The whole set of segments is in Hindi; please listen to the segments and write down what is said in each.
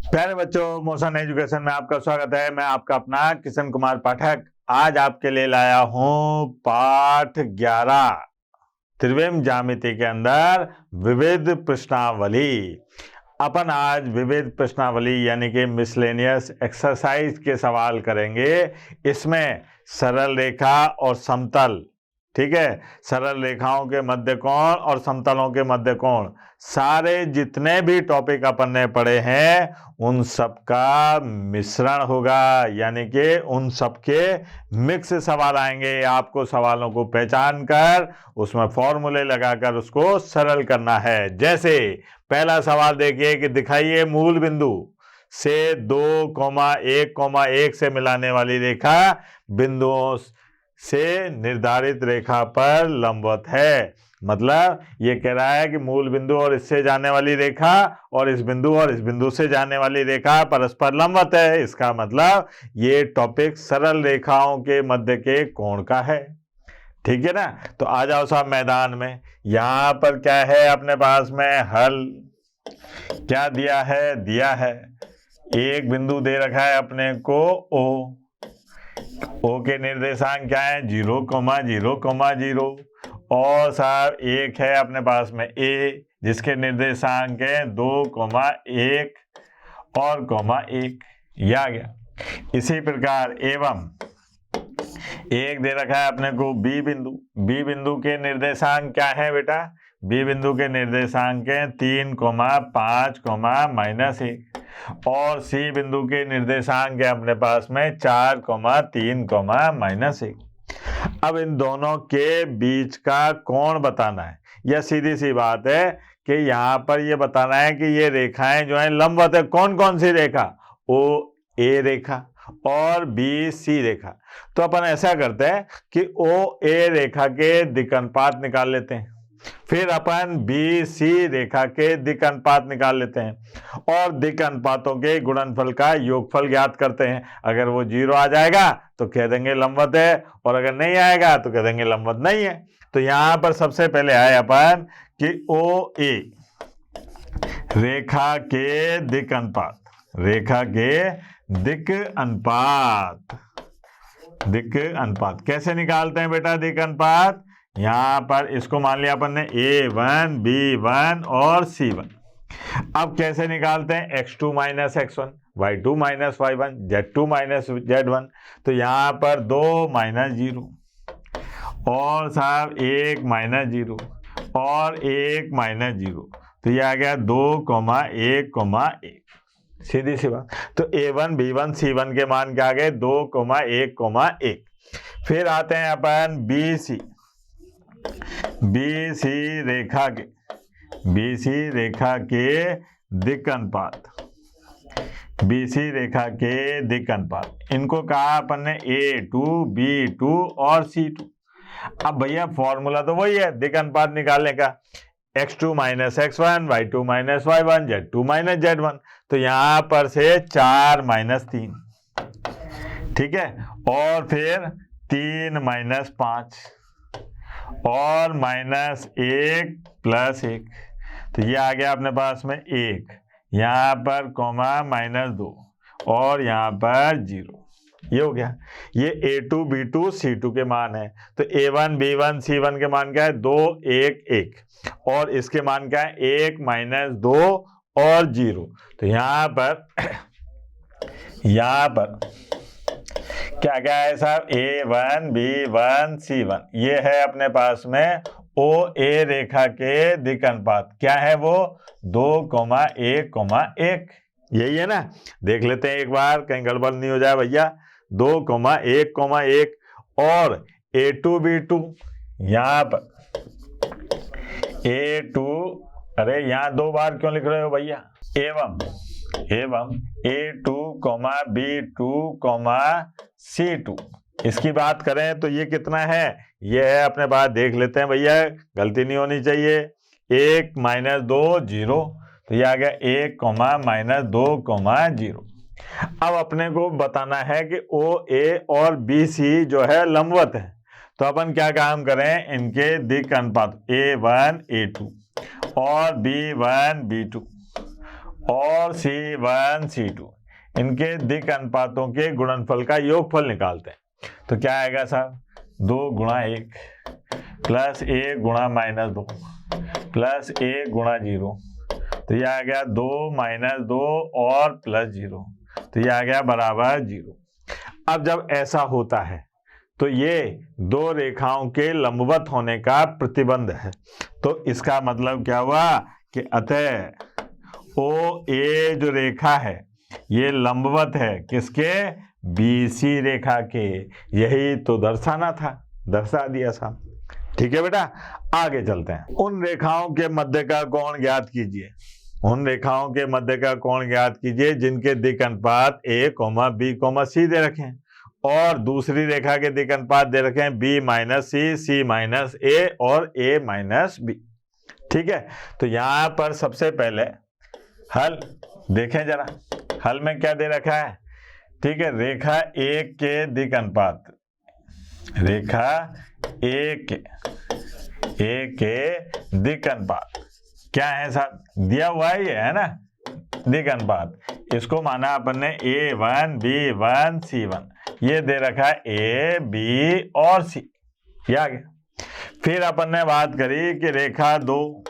प्यारे बच्चों, मोशन एजुकेशन में आपका स्वागत है। मैं आपका अपना किशन कुमार पाठक आज आपके लिए लाया हूं पाठ 11 त्रिविम ज्यामिति के अंदर विविध प्रश्नावली। अपन आज विविध प्रश्नावली यानी कि मिसलेनियस एक्सरसाइज के सवाल करेंगे। इसमें सरल रेखा और समतल, ठीक है, सरल रेखाओं के मध्य कोण और समतलों के मध्य कोण, सारे जितने भी टॉपिक अपन ने पढ़े हैं उन सब का मिश्रण होगा, यानी कि उन सब के मिक्स सवाल आएंगे। आपको सवालों को पहचान कर उसमें फॉर्मूले लगाकर उसको सरल करना है। जैसे पहला सवाल देखिए कि दिखाइए मूल बिंदु से 2,1,1 से मिलाने वाली रेखा बिंदुओं से निर्धारित रेखा पर लंबवत है। मतलब ये कह रहा है कि मूल बिंदु और इससे जाने वाली रेखा और इस बिंदु से जाने वाली रेखा परस्पर लंबवत है। इसका मतलब ये टॉपिक सरल रेखाओं के मध्य के कोण का है। ठीक है ना। तो आ जाओ साहब मैदान में। यहां पर क्या है अपने पास में हल क्या दिया है एक बिंदु दे रखा है अपने को ओ के निर्देशांक क्या है 0,0,0 और साहब एक है अपने पास में ए जिसके निर्देशांक है 2,1 और 1 ये आ गया। इसी प्रकार एवं एक दे रखा है अपने को बी बिंदु के निर्देशांक क्या है बेटा? बी बिंदु के निर्देशांक है 3,5, -1 और सी बिंदु के निर्देशांक है अपने पास में 4,3, -1। अब इन दोनों के बीच का कोण बताना है। यह सीधी सी बात है कि यहाँ पर ये बताना है कि ये रेखाएं जो है लंबवत है। कौन कौन सी रेखा? ओ ए रेखा और बी सी रेखा। तो अपन ऐसा करते हैं कि ओ ए रेखा के दिक् अनुपात निकाल लेते हैं, फिर अपन बी सी रेखा के दिक् अनुपात निकाल लेते हैं और दिक् अनुपातों के गुणनफल का योगफल ज्ञात करते हैं। अगर वो 0 आ जाएगा तो कह देंगे लंबवत है और अगर नहीं आएगा तो कह देंगे लंबवत नहीं है। तो यहां पर सबसे पहले आए अपन कि ओ ए रेखा के दिक् अनुपात, दिक् अनुपात कैसे निकालते हैं बेटा? दिक् अनुपात यहां पर इसको मान लिया अपन ने A1, B1 और C1। अब कैसे निकालते हैं? x2 - x1, y2 - y1, z2 - z1। तो यहां पर 2 -0 और साहब 1 -0 और 1 -0, तो ये आ गया 2,1,1। सीधी सी बात। तो A1, B1, C1 के मान क्या आ गए? 2,1,1। फिर आते हैं अपन BC रेखा के दिक् अनुपात, इनको कहा अपन ने A2, B2 और C2। अब भैया फॉर्मूला तो वही है दिक् अनुपात निकालने का, x2 - x1, y2 - y1, z2 - z1। तो यहां पर से 4 - 3, ठीक है, और फिर 3 - 5 और -1 + 1। तो ये आ गया अपने पास में 1, यहां पर -2 और यहां पर 0। ये हो गया। ये A2, B2, C2 के मान है। तो A1, B1, C1 के मान क्या है? 2, 1, 1 और इसके मान क्या है? 1 - 2 और 0। तो यहां पर क्या क्या है साहब? A1, B1, C1 ये है अपने पास में ओ ए रेखा के दिक् अनुपात। क्या है वो? 2,1,1। यही है ना। देख लेते हैं एक बार, कहीं गड़बड़ नहीं हो जाए भैया। 2,1,1 और A2, B2 यहाँ पर A2, अरे यहाँ 2 बार क्यों लिख रहे हो भैया? एवं A2, B2, C2 इसकी बात करें तो ये कितना है? ये है अपने पास, देख लेते हैं भैया, गलती नहीं होनी चाहिए। 1 - 2 0, तो ये आ गया 1, -2, 0। अब अपने को बताना है कि ओ ए और बी सी जो है लंबवत है। तो अपन क्या काम करें? इनके दिक् अनुपात A1, A2 और B1, B2 और C1 C2 इनके दिक् अनुपातों के गुणनफल का योगफल निकालते हैं। तो क्या आएगा साहब, 2 गुणा 1 प्लस 1 गुणा -2 प्लस 1 गुणा 0, तो ये आ गया 2 - 2 और प्लस 0, तो ये आ गया बराबर 0। अब जब ऐसा होता है तो ये दो रेखाओं के लंबवत होने का प्रतिबंध है। तो इसका मतलब क्या हुआ कि अतः ओ ए जो रेखा है ये लंबवत है किसके, BC रेखा के। यही तो दर्शाना था, दर्शा दिया साहब। ठीक है बेटा, आगे चलते हैं। उन रेखाओं के मध्य का कोण ज्ञात कीजिए। उन रेखाओं के मध्य का कोण ज्ञात कीजिए जिनके दिक् अनुपात A, B, C दे रखे हैं और दूसरी रेखा के दिक् अनुपात दे रखे हैं B - C, C - A और A - B। ठीक है, तो यहां पर सबसे पहले हल देखें जरा, हल में क्या दे रखा है। ठीक है, रेखा A के दिक् अनुपात, रेखा A के दिक् अनुपात क्या है साहब, दिया हुआ है, ये है ना दिक् अनुपात। इसको माना अपन ने A1 B1 C1, ये दे रखा है A B और C, ये आ गया। फिर अपन ने बात करी कि रेखा 2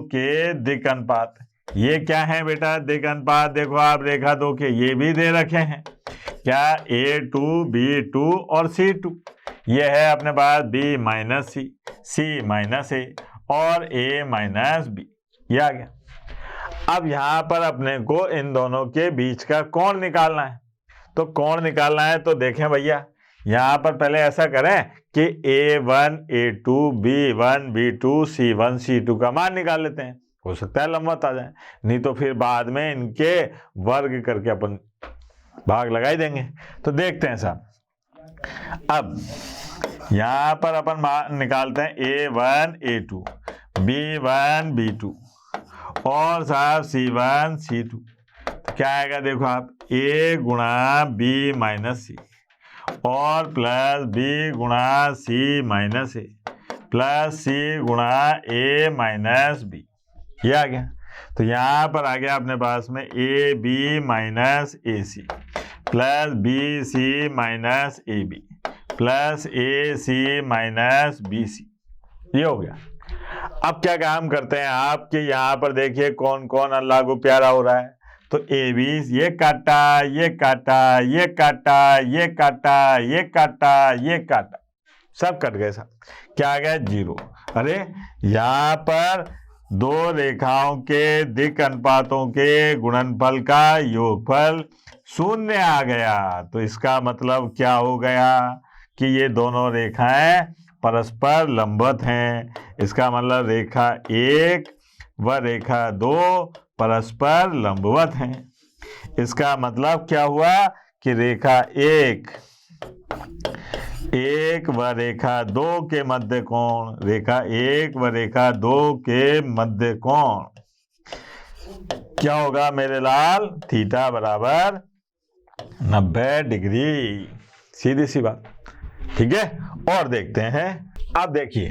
के दिक् अनुपात, ये क्या है बेटा दिक् अनुपात, देखो आप रेखा 2 के ये भी दे रखे हैं, क्या A2 B2 और C2, ये है अपने पास B - C, C - A और A - B, ये आ गया। अब यहां पर अपने को इन दोनों के बीच का कोण निकालना है। तो कोण निकालना है तो देखें भैया, यहां पर पहले ऐसा करें कि A1 A2 B1 B2 C1 C2 का मान निकाल लेते हैं, हो सकता है लंबवत आ जाए, नहीं तो फिर बाद में इनके वर्ग करके अपन भाग लगाई देंगे। तो देखते हैं साहब, अब यहां पर अपन मान निकालते हैं A1 A2 B1 B2 और साहब C1 C2, क्या आएगा देखो आप, A गुणा B - C और प्लस B गुणा C - A प्लस C गुणा A - B, ये आ गया। तो यहाँ पर आ गया अपने पास में AB - AC plus BC - AB plus AC - BC, ये हो गया। अब क्या काम करते हैं आपके, यहाँ पर देखिए कौन कौन लागू प्यारा हो रहा है। तो AB ये काटा ये काटा ये काटा ये काटा ये काटा ये काटा, सब कट गए साहब, क्या आ गया 0। अरे यहाँ पर दो रेखाओं के दिक् अनुपातों के गुणनफल का योगफल 0 आ गया। तो इसका मतलब क्या हो गया कि ये दोनों रेखाएं परस्पर लंबवत हैं। इसका मतलब रेखा 1 व रेखा 2 परस्पर लंबवत हैं। इसका मतलब क्या हुआ कि रेखा 1 व रेखा 2 के मध्य कोण, रेखा 1 व रेखा 2 के मध्य कोण क्या होगा मेरे लाल, थीटा बराबर 90 डिग्री, सीधी सी बात। ठीक है, और देखते हैं। अब देखिए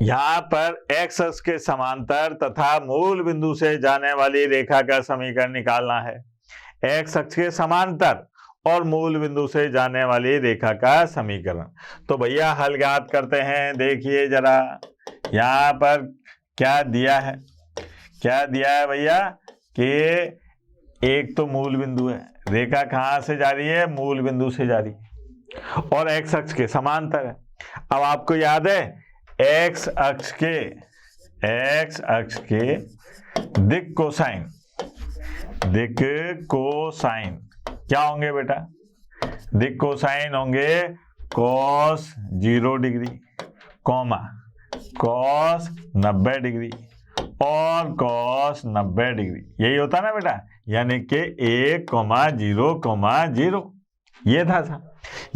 यहां पर x अक्ष के समांतर तथा मूल बिंदु से जाने वाली रेखा का समीकरण निकालना है। x अक्ष के समांतर और मूल बिंदु से जाने वाली रेखा का समीकरण। तो भैया हल ज्ञात करते हैं। देखिए जरा यहां पर क्या दिया है, क्या दिया है भैया कि एक तो मूल बिंदु है, रेखा कहां से जा रही है, मूल बिंदु से जा रही है और x अक्ष के समांतर है। अब आपको याद है x अक्ष के दिक् कोसाइन क्या होंगे बेटा, दिक् कोसाइन होंगे cos 0 degree comma cos 90 degree और cos 90 डिग्री, यही होता ना बेटा, यानी कि 1,0,0 ये था।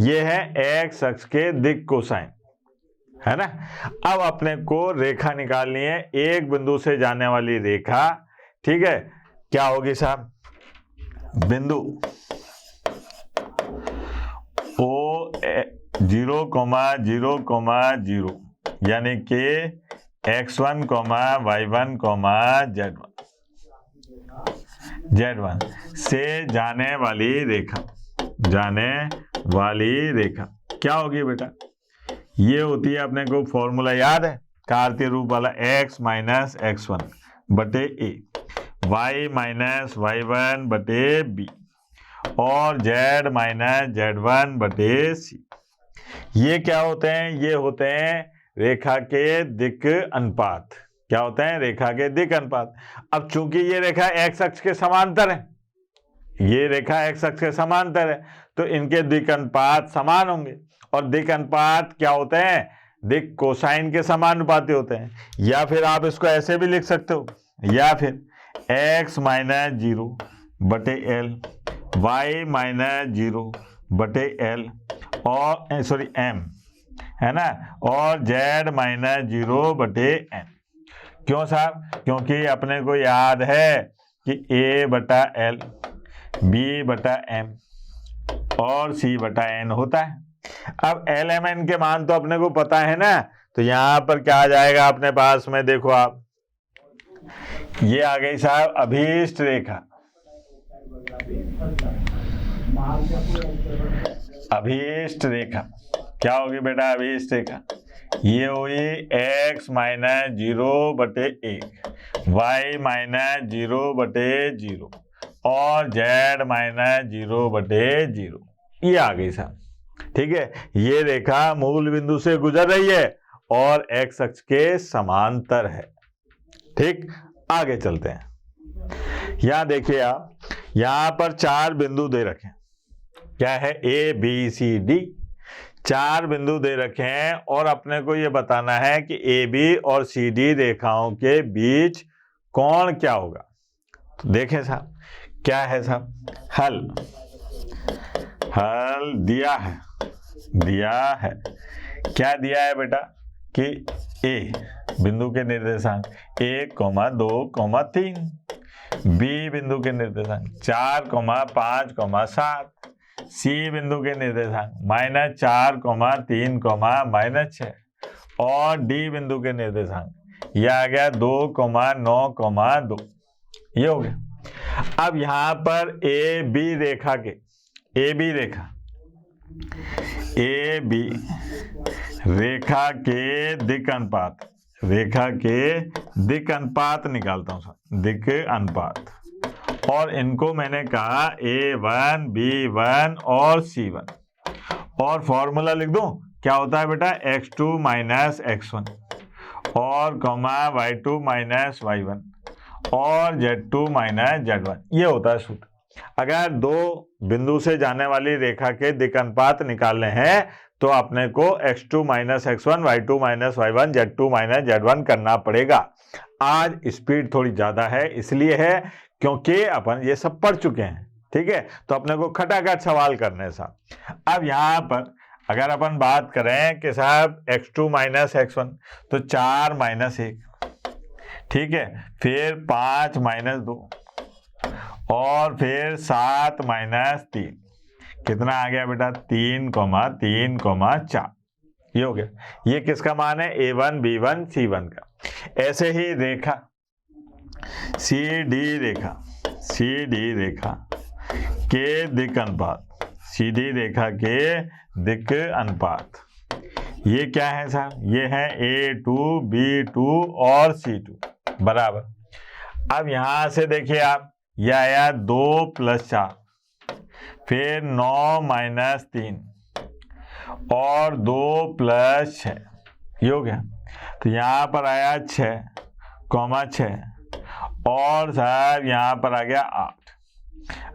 ये है x अक्ष के दिक् कोसाइन, है ना। अब अपने को रेखा निकालनी है, एक बिंदु से जाने वाली रेखा। ठीक है, क्या होगी साहब, बिंदु O 0,0,0 यानी कि x1, y1, z1, Z1 से जाने वाली रेखा क्या होगी बेटा? ये होती है, अपने को फॉर्मूला याद है, कार्तीय रूप वाला, x माइनस x1 बटे a, y माइनस y1 बटे b और z माइनस z1 बटे c। ये क्या होते हैं? ये होते हैं रेखा के दिक् अनुपात। क्या होते हैं? रेखा के दिक् अनुपात। अब चूंकि ये रेखा x अक्ष के समांतर है, ये रेखा x अक्ष के समांतर है, तो इनके दिक् अनुपात समान होंगे। और दिक् अनुपात क्या होते हैं? दिक् कोसाइन के समानुपाती होते हैं। या फिर आप इसको ऐसे भी लिख सकते हो, या फिर x माइनस 0 बटे l, y माइनस 0 बटे l और सॉरी m, है ना, और z माइनस 0 बटे n। क्यों साहब? क्योंकि अपने को याद है कि a बटा l, b बटा m और c बटा n होता है। अब l m n के मान तो अपने को पता है ना, तो यहां पर क्या आ जाएगा अपने पास में? देखो आप, ये आ गई साहब अभीष्ट रेखा। अभीष्ट रेखा क्या होगी बेटा? अभीष्ट रेखा ये हुई x माइनस 0 बटे 1, y माइनस 0 बटे 0 और z माइनस 0 बटे 0। ये आ गई साहब, ठीक है। ये रेखा मूल बिंदु से गुजर रही है और x अक्ष के समांतर है। ठीक, आगे चलते हैं। यहां देखिए आप, यहां पर 4 बिंदु दे रखे हैं। क्या है? A B C D 4 बिंदु दे रखे हैं और अपने को ये बताना है कि AB और CD रेखाओं के बीच कोण क्या होगा। तो देखें साहब, क्या है साहब? हल दिया है। क्या दिया है बेटा? कि A बिंदु के निर्देशांक 1, 2, 3, B बिंदु के निर्देशांक 4, 5, 7, C बिंदु के निर्देशांक -4, 3, -6 और D बिंदु के निर्देशांक यह आ गया 2, 9, 2। ये हो गया। अब यहां पर AB रेखा के दिक् अनुपात निकालता हूं, दिक् अनुपात। और इनको मैंने कहा A1, B1 और C1 और फॉर्मूला लिख दूं। क्या होता है बेटा? x2 माइनस x1 और y2 माइनस y1 और z2 माइनस z1। ये होता है सूत्र। अगर 2 बिंदु से जाने वाली रेखा के दिक् अनुपात निकालने हैं तो अपने को x2 minus x1, y2 minus y1, z2 minus z1 करना पड़ेगा। आज स्पीड थोड़ी ज्यादा है, इसलिए है क्योंकि अपन ये सब पढ़ चुके हैं। ठीक है, तो अपने को खटाखट सवाल करने साहब। अब यहाँ पर अगर अपन बात करें कि साहब x2 माइनस x1 तो 4 माइनस 1, ठीक है, फिर 5 माइनस 2 और फिर 7 माइनस 3। कितना आ गया बेटा? 3, 3, 4। ये हो गया। ये किसका मान है? A1, B1, C1 का। ऐसे ही रेखा CD रेखा के दिक् अनुपात, सीधी रेखा के दिक् अनुपात ये क्या है साहब? ये है A2, B2 और C2 बराबर। अब यहां से देखिए आप, यह आया 2 + 4, फिर 9 माइनस 3 और 2 + 6। ये हो गया। तो यहाँ पर आया 6, और साहब यहाँ पर आ गया 8।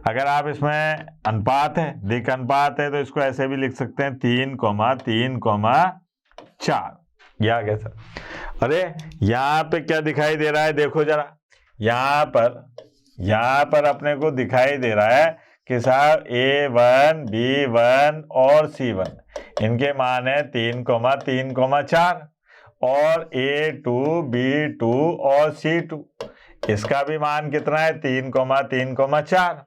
अगर आप इसमें अनुपात है, दिक् अनुपात है, तो इसको ऐसे भी लिख सकते हैं 3, 3, 4। ये आ गया सर। अरे यहाँ पे क्या दिखाई दे रहा है? देखो जरा, यहाँ पर अपने को दिखाई दे रहा है कि साहब A1, B1 और C1 इनके मान है 3, 3, 4 और A2, B2 और C2 इसका भी मान कितना है? 3, 3, 4।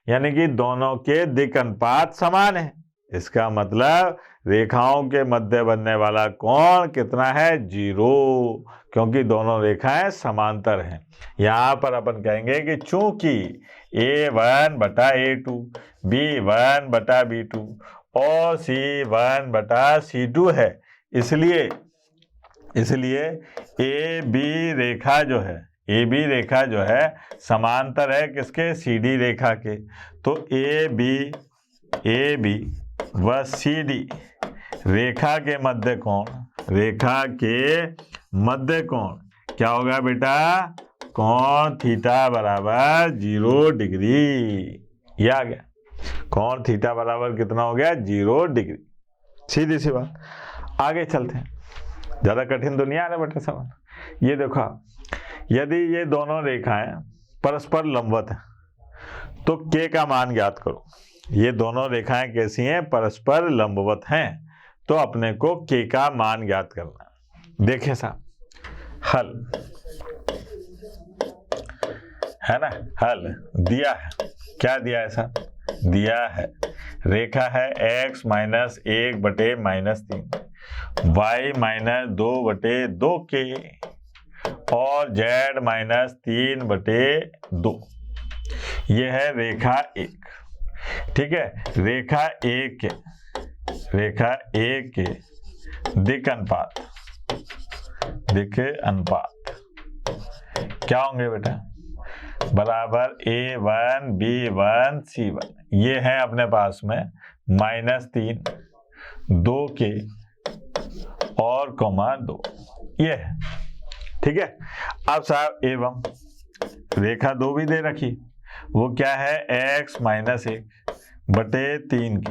यानी कि दोनों के दिक् अनुपात समान है। इसका मतलब रेखाओं के मध्य बनने वाला कोण कितना है? 0, क्योंकि दोनों रेखाएं समांतर हैं। यहाँ पर अपन कहेंगे कि चूंकि A1 बटा A2, B1 बटा B2 और C1 बटा C2 है, इसलिए AB रेखा जो है समांतर है किसके? CD रेखा के। तो AB व CD रेखा के मध्य कोण क्या होगा बेटा? कोण थीटा बराबर 0 डिग्री। ये आ गया, कोण थीटा बराबर कितना हो गया? 0 डिग्री। सीधी सी बात। आगे चलते हैं, ज्यादा कठिन तो नहीं आ रहा बेटा सवाल। ये देखो, यदि ये दोनों रेखाएं परस्पर लंबवत हैं तो K का मान ज्ञात करो। ये दोनों रेखाएं कैसी हैं? परस्पर लंबवत हैं, तो अपने को K का मान ज्ञात करना है। देखें साहब, हल है ना, हल दिया है। क्या दिया है साहब? दिया है रेखा है x माइनस 1 बटे माइनस 3, y माइनस 2 बटे 2k और z माइनस 3 बटे 2। ये है रेखा 1। ठीक है, रेखा 1 के दिक् अनुपात क्या होंगे बेटा? बराबर A1 B1 C1। ये है अपने पास में -3, 2k और (2) ये है। ठीक है, अब साहब एवं रेखा 2 भी दे रखी, वो क्या है? x माइनस 1 बटे 3k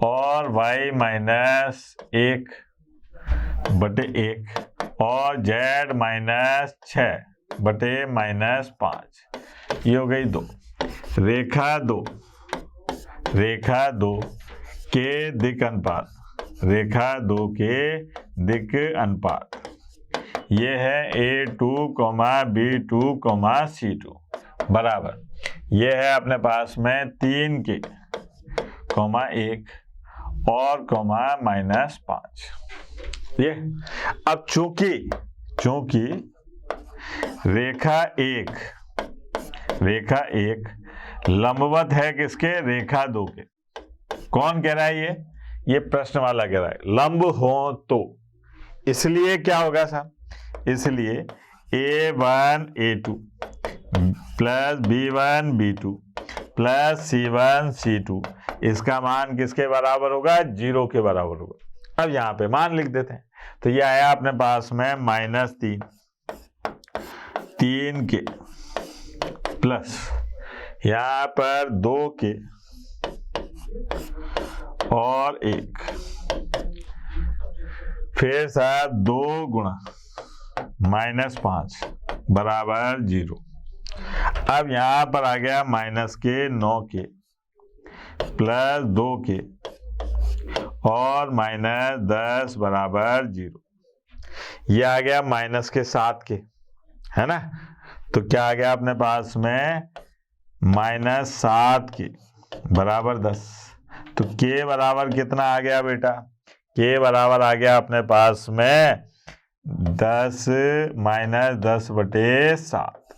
और y माइनस 1 बटे 1 और z माइनस 6 बटे माइनस 5। ये हो गई 2। रेखा 2 के दिक् अनुपात, रेखा 2 के दिक् अनुपात ये है A2, B2, C2 बराबर, ये है अपने पास में 3k, 1 और -5। ये अब चूंकि रेखा 1 लंबवत है किसके? रेखा 2 के। कौन कह रहा है? ये प्रश्न वाला कह रहा है लंब हो तो। इसलिए क्या होगा साहब? इसलिए A1 A2 plus B1 B2 plus C1 C2 इसका मान किसके बराबर होगा? 0 के बराबर होगा। अब यहाँ पे मान लिख देते हैं। तो ये आया अपने पास में -3k प्लस यहाँ पर 2k और 1, फिर साहब 2 गुणा -5 बराबर 0। अब यहाँ पर आ गया -9k प्लस 2k और -10 बराबर 0। ये आ गया -7k, है ना? तो क्या आ गया अपने पास में? -7k बराबर 10। तो k बराबर कितना आ गया बेटा? k बराबर आ गया अपने पास में 10 -10 बटे 7।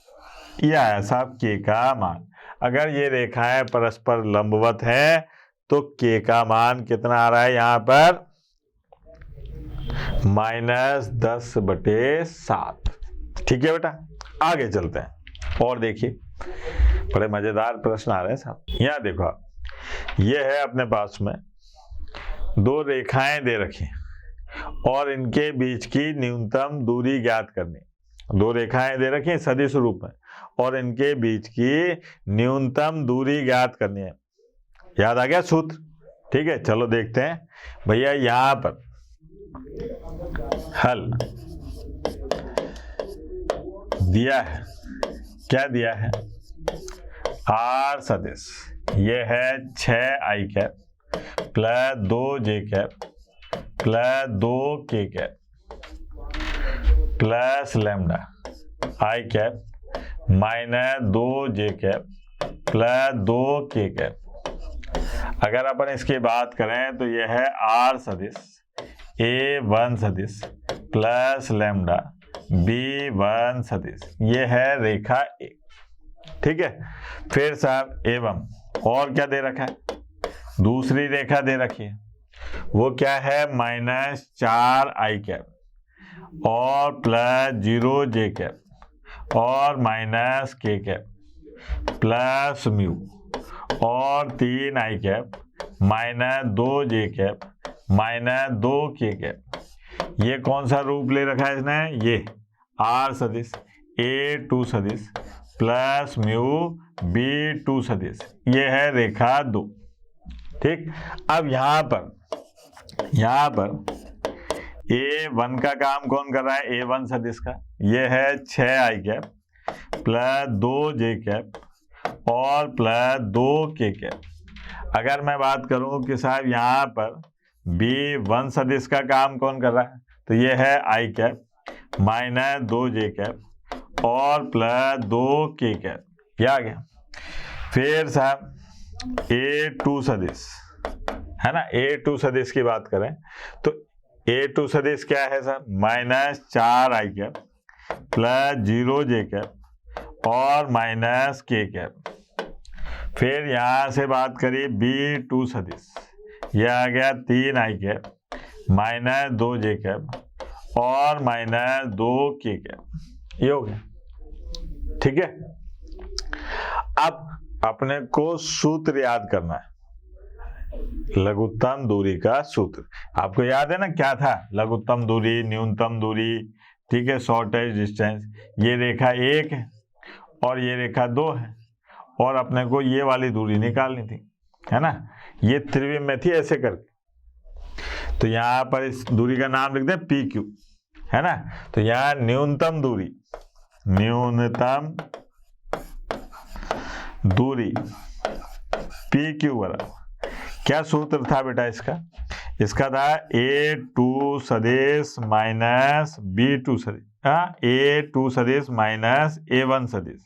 ये आया साहब k का मान। अगर ये रेखाएं परस्पर लंबवत हैं तो k का मान कितना आ रहा है यहाँ पर? -10 बटे 7। ठीक है बेटा, आगे चलते हैं और देखिए, बड़े मजेदार प्रश्न आ रहे हैं साहब। यहाँ देखो आप, ये है अपने पास में 2 रेखाएं दे रखी और इनके बीच की न्यूनतम दूरी ज्ञात करनी। 2 रेखाएं दे रखी हैं सदिश रूप में और इनके बीच की न्यूनतम दूरी ज्ञात करनी है। याद आ गया सूत्र? ठीक है, चलो देखते हैं भैया। यहाँ पर हल दिया है, क्या दिया है? R सदिश, ये है 6i cap plus 2j cap plus 2k cap plus lambda i cap minus 2j cap plus 2k cap. अगर अपन इसकी बात करें तो यह है आर सदिश A1 सदिश प्लस लैम्डा B1 सदिश, ये है रेखा एक। ठीक है, फिर साहब एवं और क्या दे रखा है, दूसरी रेखा दे रखी है, वो क्या है -4i और प्लस 0j और -k प्लस म्यू और 3i -2j -2k। ये कौन सा रूप ले रखा है इसने, ये आर सदिश A2 सदिश प्लस म्यू B2 सदिश, ये है रेखा 2। ठीक, अब यहां पर A1 का काम कौन कर रहा है, A1 सदिश का, ये है 6i प्लस 2j और प्लस 2k। अगर मैं बात करूं कि साहब यहाँ पर B1 सदिश का काम कौन कर रहा है, तो ये है i -2j और प्लस 2k, क्या आ गया। फिर साहब A2 सदिश है ना, A2 सदिश की बात करें तो A2 सदिश क्या है साहब, -4i प्लस 0j और -k। फिर यहां से बात करिए B2 सदिश, यह आ गया 3i -2j और -2k, ये हो गया। ठीक है, अब अपने को सूत्र याद करना है, लघुत्तम दूरी का सूत्र। आपको याद है ना क्या था, लघुत्तम दूरी, न्यूनतम दूरी, ठीक है, शॉर्टेज डिस्टेंस। ये रेखा 1 है और ये रेखा 2 है और अपने को ये वाली दूरी निकालनी थी, है ना, ये त्रिविम में थी ऐसे करके। तो यहाँ पर इस दूरी का नाम लिख दें PQ, है ना। तो यहाँ न्यूनतम दूरी PQ बराबर क्या सूत्र था बेटा इसका था A2 सदिश माइनस B2 सदिश, A2 सदिश माइनस A1 सदिश,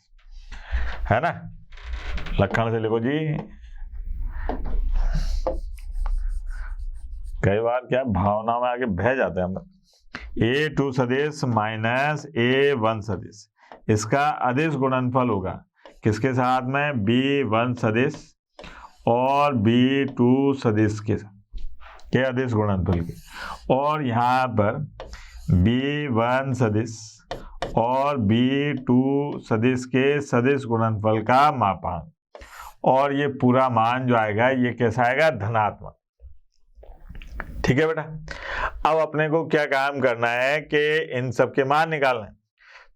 है ना। लखन से लिखो जी, कई बार क्या भावना में आके बह जाते हैं हम। A2 सदिश माइनस A1 सदिश, इसका अदिश गुणनफल होगा किसके साथ में, B1 सदिश और B2 सदिश के अदिश गुणनफल के। और यहाँ पर B1 सदिश और B2 सदिश के सदिश गुणनफल का मापांक, और ये पूरा मान जो आएगा ये कैसा आएगा, धनात्मक। ठीक है बेटा, अब अपने को क्या काम करना है कि इन सब के मान निकालना है।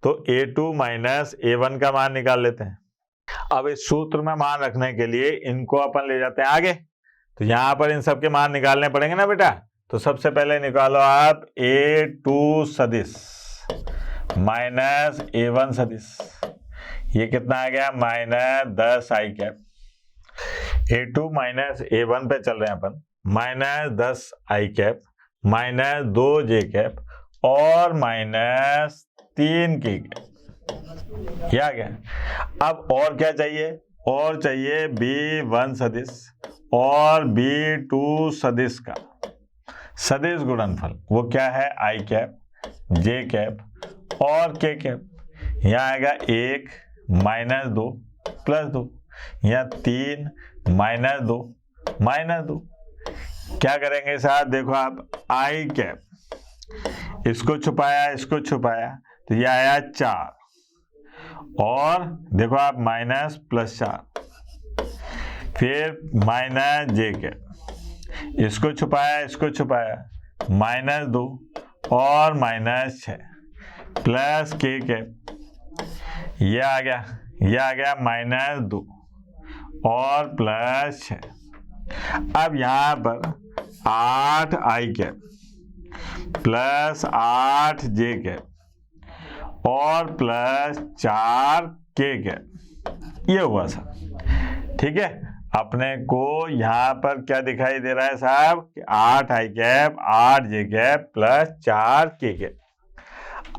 तो A2 माइनस A1 का मान निकाल लेते हैं। अब इस सूत्र में मान रखने के लिए इनको अपन ले जाते हैं आगे, तो यहां पर इन सब के मान निकालने पड़ेंगे ना बेटा। तो सबसे पहले निकालो आप A2 सदिश माइनस A1 सदिश, ये कितना आ गया, -10i। A2 माइनस A1 पे चल रहे हैं अपन, -10i -2j और -3k, ये आ गया। अब और क्या चाहिए, और चाहिए B1 सदिश और B2 सदिश का सदिश गुणनफल, वो क्या है i j और k। यहाँ आएगा 1 -2 +2, यहाँ 3 -2 -2। क्या करेंगे साहब, देखो आप i इसको छुपाया तो ये आया 4, और देखो आप -+4, फिर -j इसको छुपाया -2 और -6 प्लस k, ये आ गया -2 और +6। अब यहाँ पर 8i प्लस 8j और +4k, ये हुआ साहब। ठीक है, अपने को यहाँ पर क्या दिखाई दे रहा है साहब, 8i 8j प्लस 4k।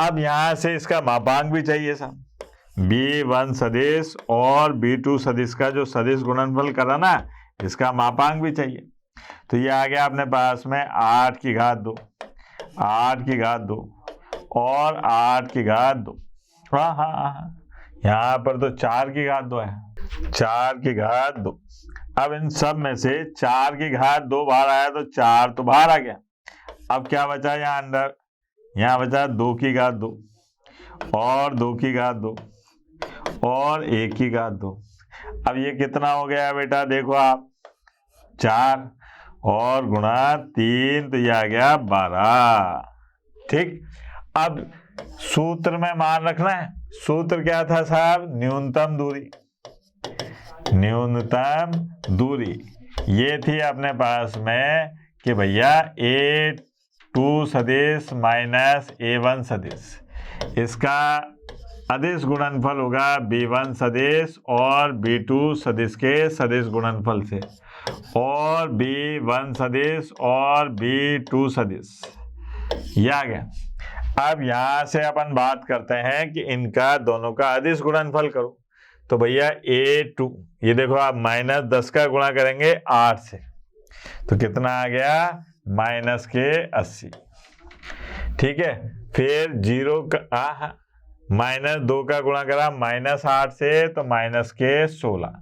अब यहाँ से इसका मापांक भी चाहिए साहब। B1 सदिश और B2 सदिश का जो सदिश गुणनफल करा ना, इसका मापांक भी चाहिए। तो ये आ गया अपने पास में 8 की घात 2, 8 की घात 2 और 8 की घात 2। हाँ हाँ हाँ, यहाँ पर तो 4 की घात 2 है, 4 की घात 2। अब इन सब में से 4 की घात 2 बाहर आया तो 4 तो बाहर आ गया। अब क्या बचा यहाँ अंदर, यहाँ बचा 2 की घात 2 और 2 की घात 2 और 1 की घात 2। अब ये कितना हो गया बेटा, देखो आप, 4 और गुणा 3 तो ये आ गया 12। ठीक, अब सूत्र में मान रखना है। सूत्र क्या था साहब, न्यूनतम दूरी, न्यूनतम दूरी ये थी अपने पास में कि भैया A2 सदिश माइनस A1 सदिश, इसका अदिश गुणनफल होगा B1 सदिश और B2 सदिश के सदिश गुणनफल से, और B1 सदिश और B2 सदिश, ये आ गया। अब यहां से अपन बात करते हैं कि इनका दोनों का अदिश गुणनफल करो। तो भैया A2, ये देखो आप -10 का गुणा करेंगे 8 से तो कितना आ गया, माइनस के 80। ठीक है, फिर 0 का -2 का गुणा करा -8 से तो माइनस के 16।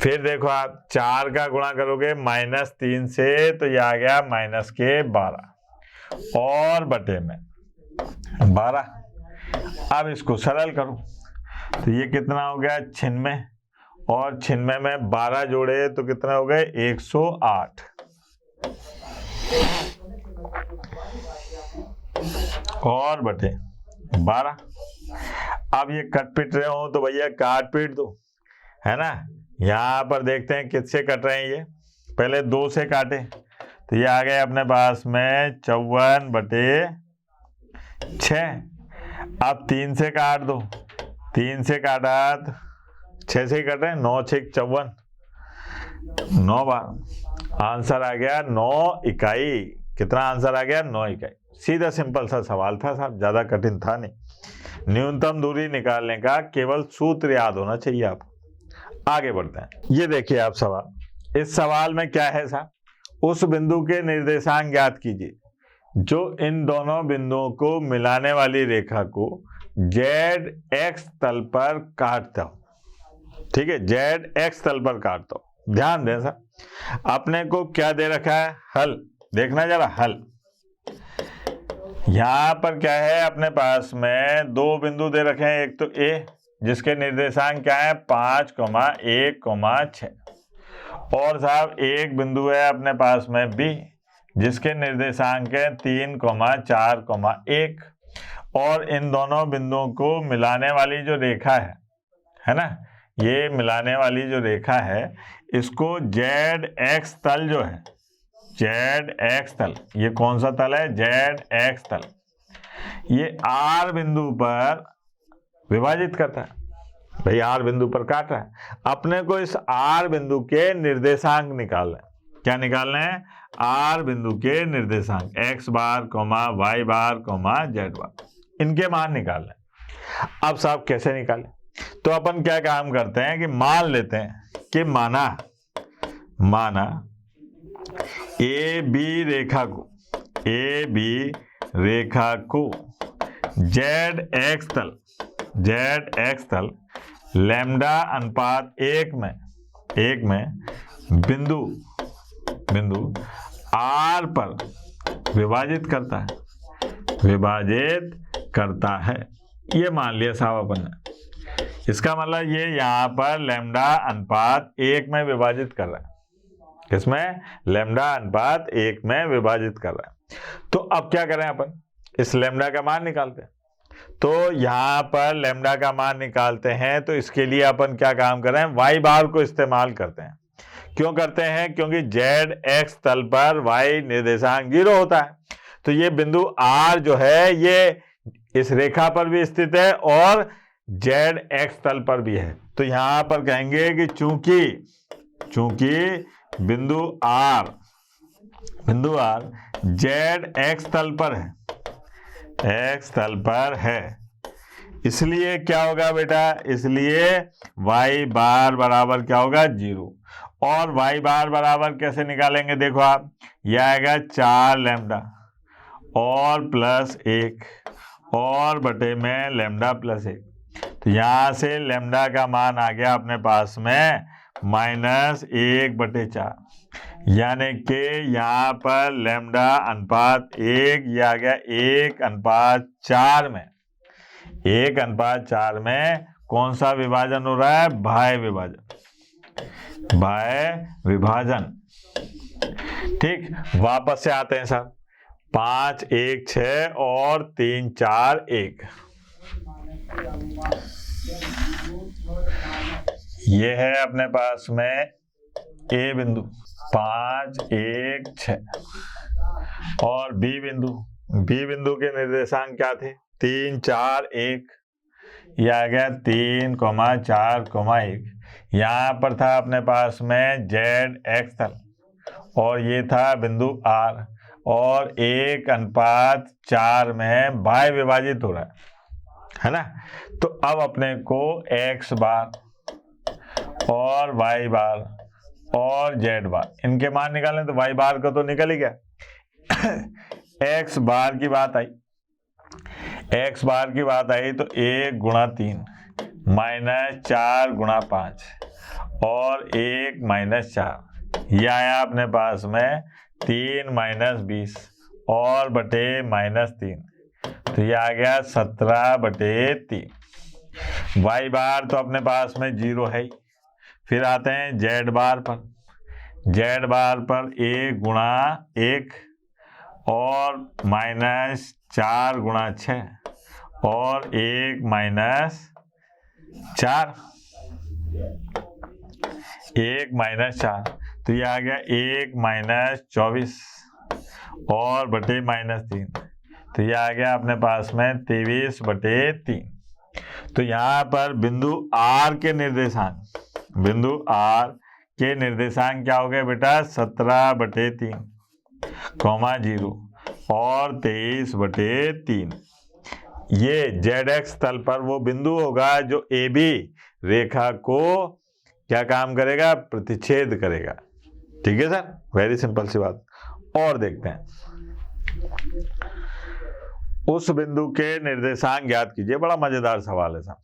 फिर देखो आप 4 का गुणा करोगे -3 से तो ये आ गया माइनस के 12 और बटे में 12। अब इसको सरल करो तो ये कितना हो गया 96, और 96 में 12 जोड़े तो कितना हो गए 108 और बटे 12। अब ये कट पिट रहे हो तो भैया काट पीट दो, है ना। यहाँ पर देखते हैं किससे कट रहे हैं। ये पहले 2 से काटे तो ये आ गए अपने पास में 54 बटे 6। अब 3 से काट दो, 3 से काटा तो 6 से ही कट रहे हैं, 9 6 54, 9 बार आंसर आ गया 9 इकाई। कितना आंसर आ गया 9 इकाई। सीधा सिंपल सा सवाल था साहब, ज्यादा कठिन था नहीं। न्यूनतम दूरी निकालने का केवल सूत्र याद होना चाहिए आपको। आगे बढ़ते हैं, ये देखिए आप सवाल। इस सवाल में क्या है साहब, उस बिंदु के निर्देशांक ज्ञात कीजिए जो इन दोनों बिंदुओं को मिलाने वाली रेखा को ZX तल पर काटता हो। ठीक है, ZX तल पर काटता हो। ध्यान दें सर, अपने को क्या दे रखा है, हल। देखना जरा हल। यहां पर क्या है, अपने पास में 2 बिंदु दे रखे हैं। एक तो A जिसके निर्देशांक क्या है 5, 1, 6, और साहब एक बिंदु है अपने पास में B जिसके निर्देशांक है 3, 4, 1, और इन दोनों बिंदुओं को मिलाने वाली जो रेखा है ना, ये मिलाने वाली जो रेखा है इसको ZX तल जो है, ZX तल, ये कौन सा तल है, ZX तल, ये R बिंदु पर विभाजित करता है। भाई R बिंदु पर काट रहा है, अपने को इस R बिंदु के निर्देशांक निकालना है। क्या निकालना है, R बिंदु के निर्देशांक X बार, Y बार, Z बार, इनके मान निकालना है। अब साहब कैसे निकालें, तो अपन क्या काम करते हैं कि मान लेते हैं कि माना AB रेखा को ZX तल लैम्डा अनुपात 1 में बिंदु R पर विभाजित करता है। ये मान लिया साहब अपन ने। इसका मतलब ये यहाँ पर लैम्डा अनुपात 1 में विभाजित कर रहा है। इसमें लैम्डा अनुपात 1 में विभाजित कर रहा है। तो अब क्या करें, अपन इस लैम्डा का मान निकालते हैं। तो यहाँ पर लैम्डा का मान निकालते हैं तो इसके लिए अपन क्या काम कर रहे हैं, Y बार को इस्तेमाल करते हैं। क्यों करते हैं, क्योंकि ZX तल पर Y निर्देशांक 0 होता है। तो ये बिंदु R जो है ये इस रेखा पर भी स्थित है और ZX तल पर भी है। तो यहां पर कहेंगे कि चूंकि बिंदु R ZX तल पर है, X तल पर है, इसलिए क्या होगा बेटा, इसलिए Y बार बराबर क्या होगा 0। और y बार बराबर कैसे निकालेंगे, देखो आप, यह आएगा 4 लैम्डा और प्लस 1 और बटे में लैम्डा प्लस 1। तो यहाँ से लैम्डा का मान आ गया अपने पास में -1/4, यानी कि यहाँ पर लैम्डा अनुपात 1, यह आ गया 1:4 में। 1:4 में कौन सा विभाजन हो रहा है, बाह्य विभाजन, बाह्य विभाजन। ठीक, वापस से आते हैं साहब, 5, 1, 6 और 3, 4, 1। ये है अपने पास में ए बिंदु 5, 1, 6 और बी बिंदु। बी बिंदु के निर्देशांक क्या थे, 3, 4, 1। यह आ गया 3, 4, 1। यहाँ पर था अपने पास में जेड एक्स तल और ये था बिंदु आर और 1:4 में बाह्य विभाजित हो रहा है ना। तो अब अपने को एक्स बार और वाई बार और जेड बार इनके मान निकालने, तो वाई बार का तो निकल ही गया। एक्स बार की बात आई, एक्स बार की बात आई तो 1 × 3 -4 × 5 और 1 -4, यह आया अपने पास में 3 - 20 और बटे -3, तो यह आ गया 17/3। वाई बार तो अपने पास में 0 है ही। फिर आते हैं जेड बार पर। जेड बार पर 1 × 1 और -4 × 6 और 1 -4, 1 -4, तो यह आ गया 1 -24 और बटे -3, तो यह आ गया अपने पास में 23/3। तो यहाँ पर बिंदु आर के निर्देशांक, बिंदु आर के निर्देशांक क्या हो गए बेटा, 17/3, 0 और 23/3। ये जेड एक्स तल पर वो बिंदु होगा जो ए बी रेखा को क्या काम करेगा, प्रतिच्छेद करेगा। ठीक है सर, वेरी सिंपल सी बात। और देखते हैं, उस बिंदु के निर्देशांक ज्ञात कीजिए। बड़ा मजेदार सवाल है साहब।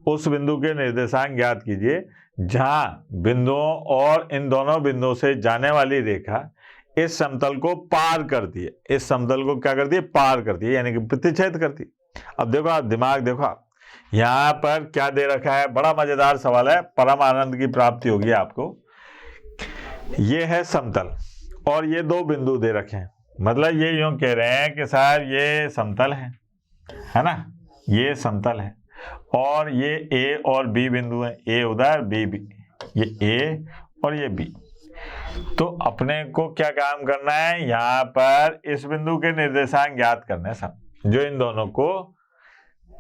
उस बिंदु के निर्देशांक ज्ञात कीजिए जहां बिंदुओं और इन दोनों बिंदुओं से जाने वाली रेखा इस समतल को पार करती है। इस समतल को क्या करती है, पार करती है, यानी कि प्रतिच्छेद करती है। अब देखो आप, दिमाग देखो आप, यहाँ पर क्या दे रखा है, बड़ा मजेदार सवाल है, परम आनंद की प्राप्ति होगी आपको। ये है समतल और ये दो बिंदु दे रखे हैं, मतलब ये यूं कह रहे हैं कि साहब ये समतल है ना, ये समतल है और ये ए और बी बिंदु है, ए उधर बी बी, ये ए और ये बी। तो अपने को क्या काम करना है, यहाँ पर इस बिंदु के निर्देशांक ज्ञात करने हैं सब, जो इन दोनों को,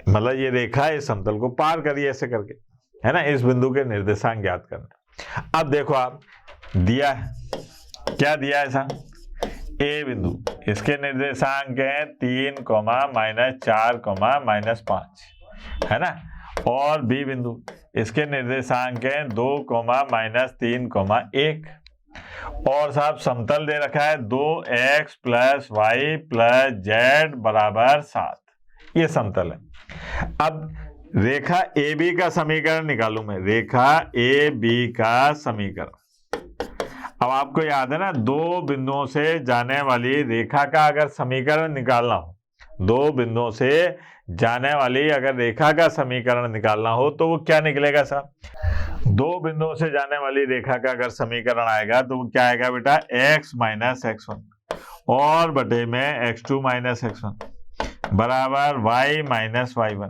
मतलब ये रेखा इस समतल को पार करिए ऐसे करके, है ना, इस बिंदु के निर्देशांक ज्ञात करना। अब देखो आप, दिया है, क्या दिया है ऐसा, ए बिंदु, इसके निर्देशांक हैं 3, -4, -5, है ना, और बी बिंदु, इसके निर्देशांक हैं 2, -3, 1, और साहब समतल दे रखा है 2x + y + z = 7, ये समतल है। अब रेखा ए बी का समीकरण निकालूं मैं, रेखा ए बी का समीकरण। अब आपको याद है ना, दो बिंदुओं से जाने वाली रेखा का अगर समीकरण निकालना हो, दो बिंदुओं से जाने वाली अगर रेखा का समीकरण निकालना हो तो वो क्या निकलेगा साहब, दो बिंदुओं से जाने वाली रेखा का अगर समीकरण आएगा तो वो क्या आएगा बेटा, x - x1 और बटे में x2 - x1 बराबर y - y1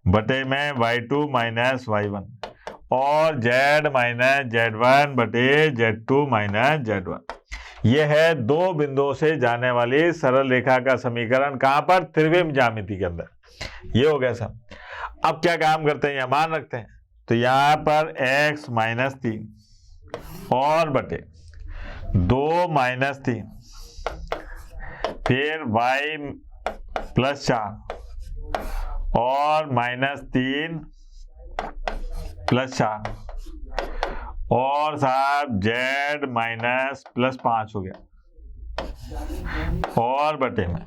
बटे में y2 - y1 और z - z1 बटे z2 - z1। यह है दो बिंदुओं से जाने वाली सरल रेखा का समीकरण, कहां पर, त्रिविम ज्यामिति के अंदर। ये हो गया सब। अब क्या काम करते हैं, यह मान रखते हैं, तो यहां पर x - 3 और बटे 2 - 3, फिर y + 4 और -3 + 4 और साहब z माइनस प्लस 5 हो गया और बटे में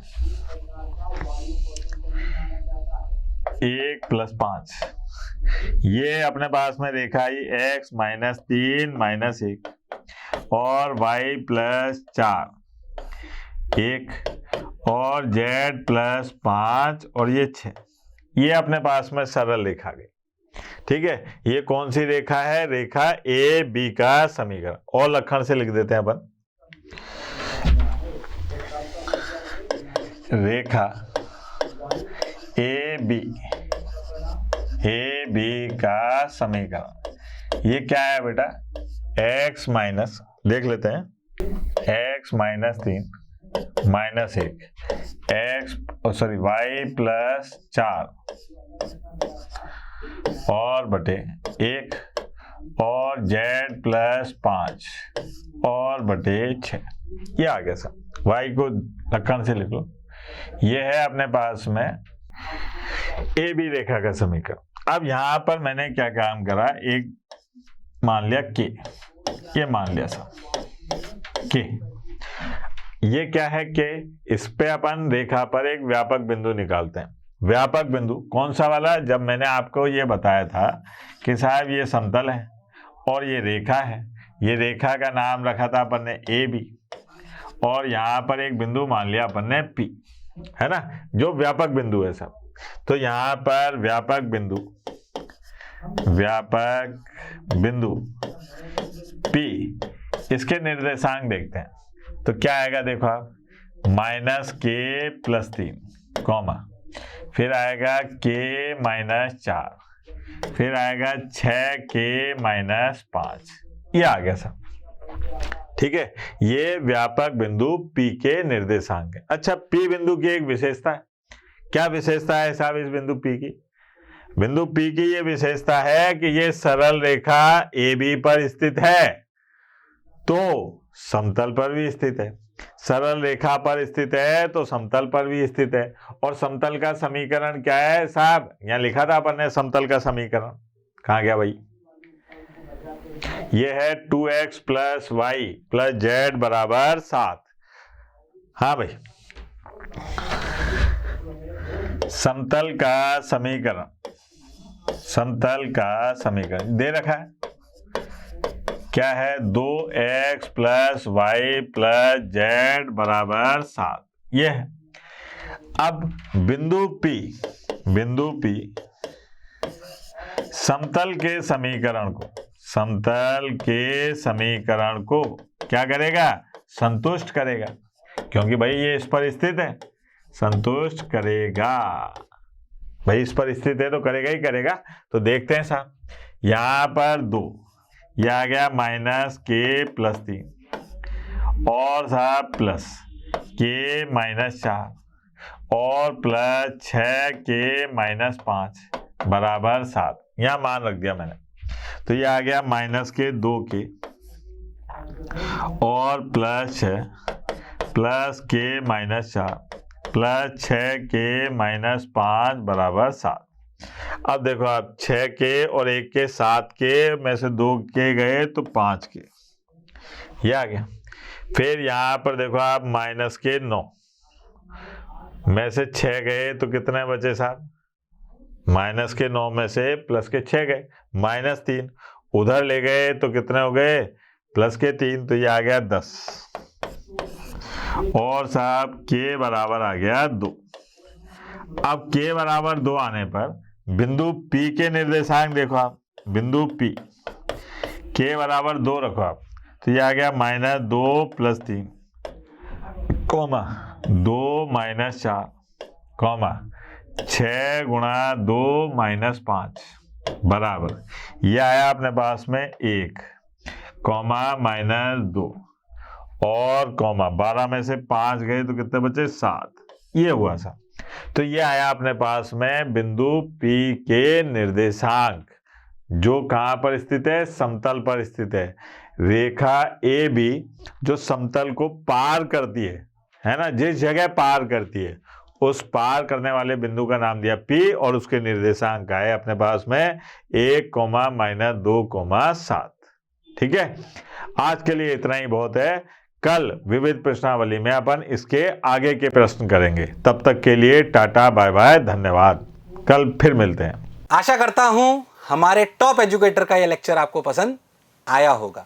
1 प्लस 5, ये अपने पास में रेखा आई x माइनस 3 माइनस 1 और y प्लस 4 1 और z प्लस 5 और ये 6, ये अपने पास में सरल रेखा गई। ठीक है, ये कौन सी रेखा है? रेखा ए बी का समीकरण, और लक्षण से लिख देते हैं अपन। रेखा ए बी का समीकरण, ये क्या है बेटा? x माइनस, देख लेते हैं, x minus 3 minus 1 y plus 4 और बटे 1 और z प्लस 5 और बटे 6, ये आ गया सब। y को लक्षण से लिख लो। ये है अपने पास में ए बी रेखा का समीकरण। अब यहां पर मैंने क्या काम करा, एक मान लिया के, ये मान लिया सब के, ये क्या है के, इस पे अपन रेखा पर एक व्यापक बिंदु निकालते हैं। व्यापक बिंदु कौन सा वाला? जब मैंने आपको ये बताया था कि साहब ये समतल है और ये रेखा है, ये रेखा का नाम रखा था अपन ने ए बी, और यहाँ पर एक बिंदु मान लिया अपन ने पी, है ना, जो व्यापक बिंदु है सब। तो यहाँ पर व्यापक बिंदु पी, इसके निर्देशांक देखते हैं तो क्या आएगा, देखो आप, माइनस के प्लस 3 कॉमा, फिर आएगा के माइनस 4, फिर आएगा 6 के माइनस 5, ये आ गया सब। ठीक है, ये व्यापक बिंदु P के निर्देशांक है। अच्छा, P बिंदु की एक विशेषता है, क्या विशेषता है साहब इस बिंदु P की? बिंदु P की ये विशेषता है कि ये सरल रेखा AB पर स्थित है, तो समतल पर भी स्थित है। सरल रेखा पर स्थित है तो समतल पर भी स्थित है। और समतल का समीकरण क्या है साहब? यहां लिखा था अपन ने समतल का समीकरण, कहां गया भाई? ये है 2x plus Y plus Z बराबर 7। हाँ भाई, समतल का समीकरण दे रखा है, क्या है? 2x plus Y plus Z बराबर 7, ये है। अब बिंदु P समतल के समीकरण को क्या करेगा? संतुष्ट करेगा, क्योंकि भाई ये इस पर स्थित है, संतुष्ट करेगा। भाई इस पर स्थित है तो करेगा ही करेगा। तो देखते हैं साहब, यहां पर 2, यह आ गया माइनस के प्लस 3 और साहब प्लस के माइनस 4 और प्लस 6 के माइनस 5 बराबर 7, यहां मान रख दिया मैंने। तो ये आ गया माइनस के 2 के और प्लस 6 प्लस के माइनस 4 प्लस 6 के माइनस 5 बराबर 7। अब देखो आप, 6 के और 1 के 7 के में से 2 के गए तो 5 के, ये आ गया। फिर यहाँ पर देखो आप, माइनस के 9 में से 6 गए तो कितने बचे साहब? माइनस के 9 में से प्लस के 6 गए, माइनस 3 उधर ले गए तो कितने हो गए? प्लस के 3, तो ये आ गया 10 और साहब के बराबर आ गया 2। अब के बराबर 2 आने पर बिंदु P के निर्देशांक देखो आप, बिंदु P के बराबर 2 रखो आप, तो ये आ गया minus 2 plus 3 comma 2 minus 4 comma 6 गुणा 2 माइनस 5 बराबर, ये आया अपने पास में 1 कॉमा माइनस 2 और कॉमा 12 में से 5 गए तो कितने बचे? 7, ये हुआ सा। तो ये आया अपने पास में बिंदु P के निर्देशांक, जो कहां पर स्थित है? समतल पर स्थित है। रेखा AB जो समतल को पार करती है ना, जिस जगह पार करती है उस पार करने वाले बिंदु का नाम दिया P, और उसके निर्देशांक आए अपने पास में 1 माइनस 2 7। ठीक है, आज के लिए इतना ही बहुत है। कल विविध प्रश्नावली में अपन इसके आगे के प्रश्न करेंगे। तब तक के लिए टाटा बाय बाय, धन्यवाद। कल फिर मिलते हैं। आशा करता हूं हमारे टॉप एजुकेटर का यह लेक्चर आपको पसंद आया होगा।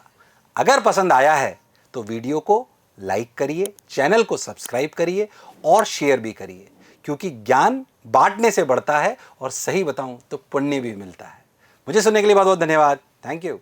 अगर पसंद आया है तो वीडियो को लाइक करिए, चैनल को सब्सक्राइब करिए और शेयर भी करिए, क्योंकि ज्ञान बांटने से बढ़ता है और सही बताऊं तो पुण्य भी मिलता है। मुझे सुनने के लिए बहुत बहुत धन्यवाद। Thank you.